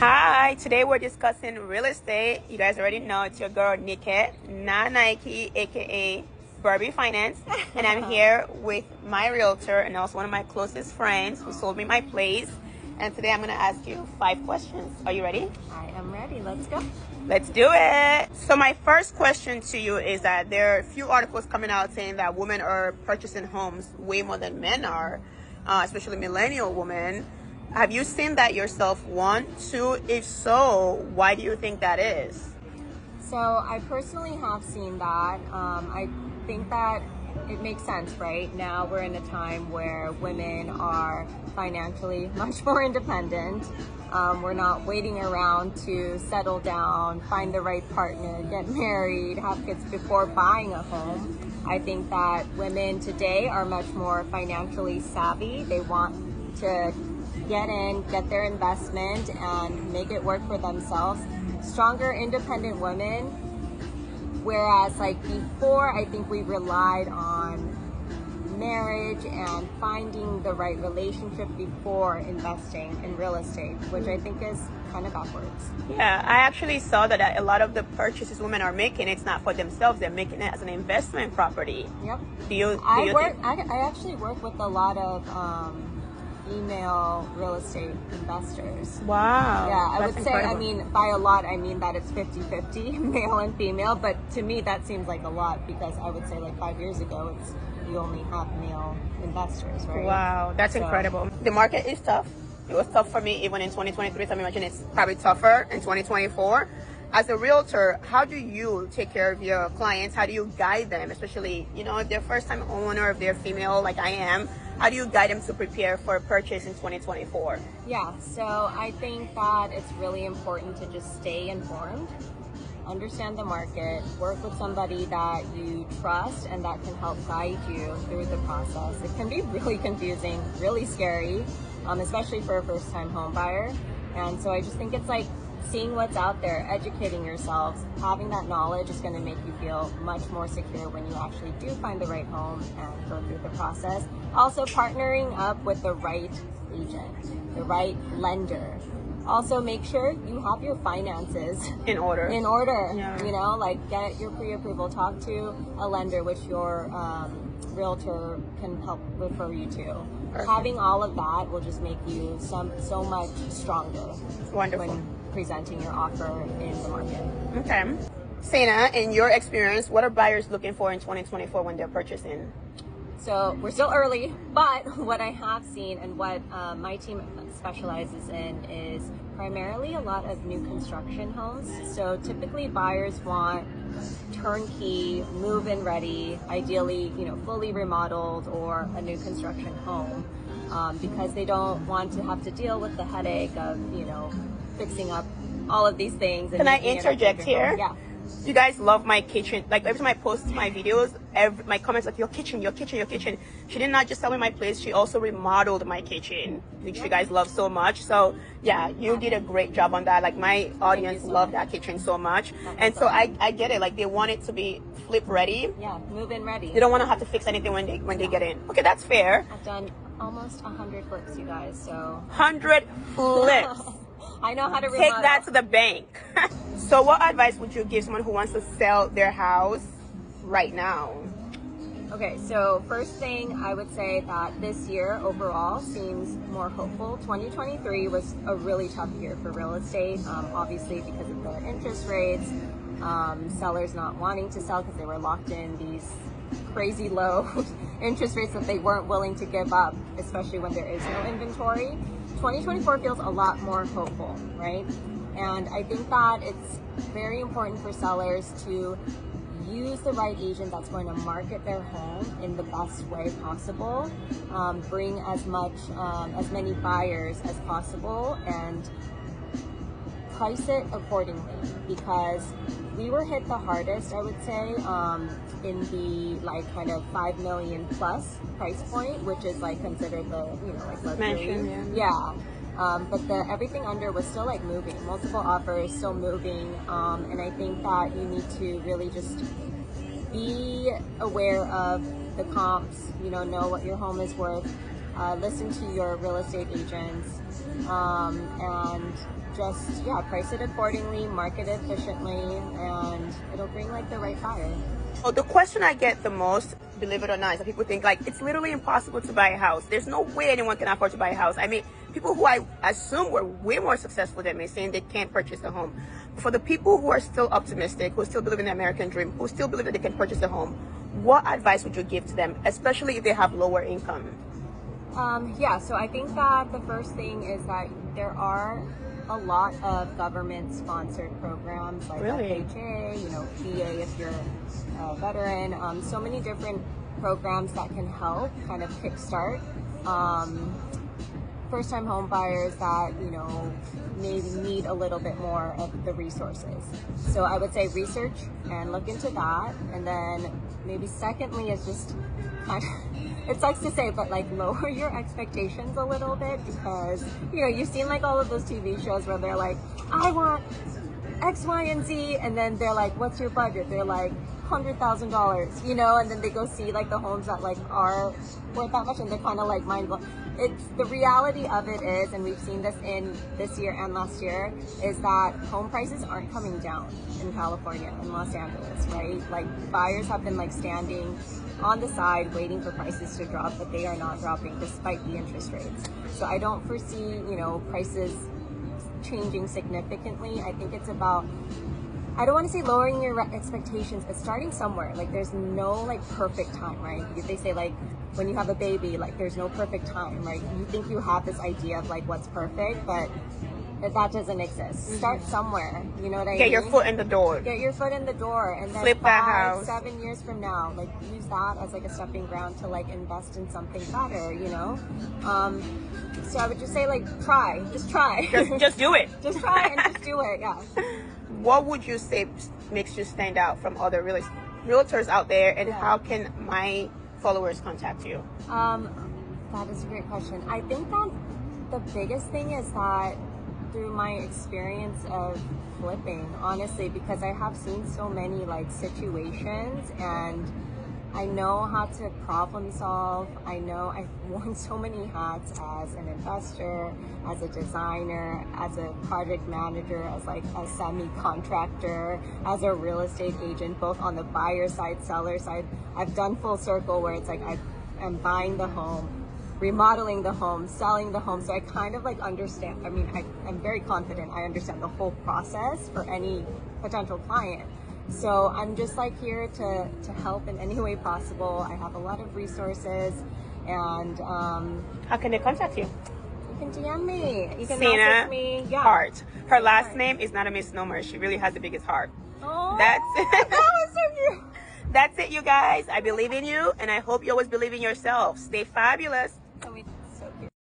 Hi, today we're discussing real estate. You guys already know it's your girl Nikki, not Nike, aka Barbie Finance, and I'm here with my realtor and also one of my closest friends who sold me my place. And today I'm going to ask you 5 questions. Are you ready? I am ready. Let's go. Let's do it. So my first question to you is that there are a few articles coming out saying that women are purchasing homes way more than men are, especially millennial women. Have you seen that yourself? 1, 2, if so, why do you think that is? So I personally have seen that. I think that it makes sense, right? Now we're in a time where women are financially much more independent. We're not waiting around to settle down, find the right partner, get married, have kids before buying a home. I think that women today are much more financially savvy. They want to get in, get their investment, and make it work for themselves. Stronger, independent women. Whereas like before, I think we relied on marriage and finding the right relationship before investing in real estate, which I think is kind of backwards. Yeah, I actually saw that a lot of the purchases women are making, it's not for themselves, they're making it as an investment property. Yep. I actually work with a lot of female real estate investors. Wow. Yeah, I would incredible. say, I mean, by a lot, I mean that it's 50-50, male and female, but to me that seems like a lot because I would say like 5 years ago, you only have male investors, right? Wow, that's incredible. The market is tough. It was tough for me even in 2023, so I imagine it's probably tougher in 2024. As a realtor, how do you take care of your clients? How do you guide them, especially, if they're first-time owner, if they're female like I am? How do you guide them to prepare for a purchase in 2024? Yeah, so I think that it's really important to just stay informed, understand the market, work with somebody that you trust and that can help guide you through the process. It can be really confusing, really scary, especially for a first-time home buyer. And so I just think it's like seeing what's out there, educating yourselves, having that knowledge is going to make you feel much more secure when you actually do find the right home and go through the process. Also, partnering up with the right agent, the right lender. Also, make sure you have your finances in order. Yeah. Like get your pre-approval, talk to a lender, which your realtor can help refer you to. Perfect. Having all of that will just make you so much stronger. Wonderful. When presenting your offer in the market. Okay. Sana, in your experience, what are buyers looking for in 2024 when they're purchasing? So we're still early, but what I have seen and what my team specializes in is primarily a lot of new construction homes. So typically buyers want turnkey, move-in ready, ideally, fully remodeled or a new construction home because they don't want to have to deal with the headache of, fixing up all of these things. Can I interject here? Yeah. You guys love my kitchen. Like every time I post my videos, my comments like your kitchen. She did not just sell me my place, she also remodeled my kitchen, which you guys love so much. So yeah, you did a great job on that. Like my audience loved that kitchen so much. And so I get it. Like they want it to be flip ready. Yeah, move in ready. They don't want to have to fix anything when they get in. Okay, that's fair. I've done almost 100 flips, you guys, so 100 flips. I know how to remodel. Take that to the bank. So what advice would you give someone who wants to sell their house right now? Okay, so first thing I would say that this year overall seems more hopeful. 2023 was a really tough year for real estate, obviously because of the interest rates, sellers not wanting to sell because they were locked in these crazy low interest rates that they weren't willing to give up, especially when there is no inventory. 2024 feels a lot more hopeful, right? And I think that it's very important for sellers to use the right agent that's going to market their home in the best way possible, bring as many buyers as possible, and price it accordingly, because we were hit the hardest, I would say, in the like kind of 5 million plus price point, which is like considered the like luxury. Yeah. But everything under was still like moving, multiple offers, still moving, and I think that you need to really just be aware of the comps, know what your home is worth, listen to your real estate agents, and just, yeah, price it accordingly, market it efficiently, and it'll bring like the right buyer. Oh, the question I get the most, believe it or not, is that people think like it's literally impossible to buy a house. There's no way anyone can afford to buy a house. I mean, people who I assume were way more successful than me saying they can't purchase a home. For the people who are still optimistic, who still believe in the American dream, who still believe that they can purchase a home, what advice would you give to them, especially if they have lower income? Yeah, so I think that the first thing is that there are a lot of government-sponsored programs like Really? FHA, VA if you're a veteran. So many different programs that can help kind of kickstart first-time home buyers that maybe need a little bit more of the resources. So I would say research and look into that, and then maybe secondly is just kind of, it sucks to say, but like lower your expectations a little bit, because you've seen like all of those TV shows where they're like, I want X, Y, and Z, and then they're like, what's your budget? They're like $100,000, and then they go see like the homes that like are worth that much, and they're kind of like mind blown. It's the reality of it is, and we've seen this in this year and last year, is that home prices aren't coming down in California and Los Angeles, right? Like buyers have been like standing on the side waiting for prices to drop, but they are not dropping despite the interest rates. So I don't foresee, prices changing significantly. I think it's about, I don't want to say lowering your expectations, but starting somewhere. Like there's no like perfect time, right? They say like when you have a baby, like there's no perfect time, right? You think you have this idea of like what's perfect, but that doesn't exist. Start somewhere, you know what I mean? Get your foot in the door. Get your foot in the door, and then Flip that house. 7 years from now, like use that as like a stepping ground to like invest in something better, So I would just say like just try. Just do it. Just try and just do it, yeah. What would you say makes you stand out from other realtors out there, and how can my followers contact you? That is a great question. I think that the biggest thing is that through my experience of flipping, honestly, because I have seen so many like situations, and I know how to problem solve. I know I've worn so many hats as an investor, as a designer, as a project manager, as like a semi-contractor, as a real estate agent, both on the buyer side, seller side. I've done full circle where it's like I'm buying the home, remodeling the home, selling the home. So I kind of like understand. I mean, I'm very confident I understand the whole process for any potential client. So I'm just like here to help in any way possible. I have a lot of resources, and how can they contact you? You can DM me. You can Sina message me. Yeah. Heart. Her last name is not a misnomer. She really has the biggest heart. Oh, That's that was so cute. That's it, you guys. I believe in you, and I hope you always believe in yourself. Stay fabulous. Can we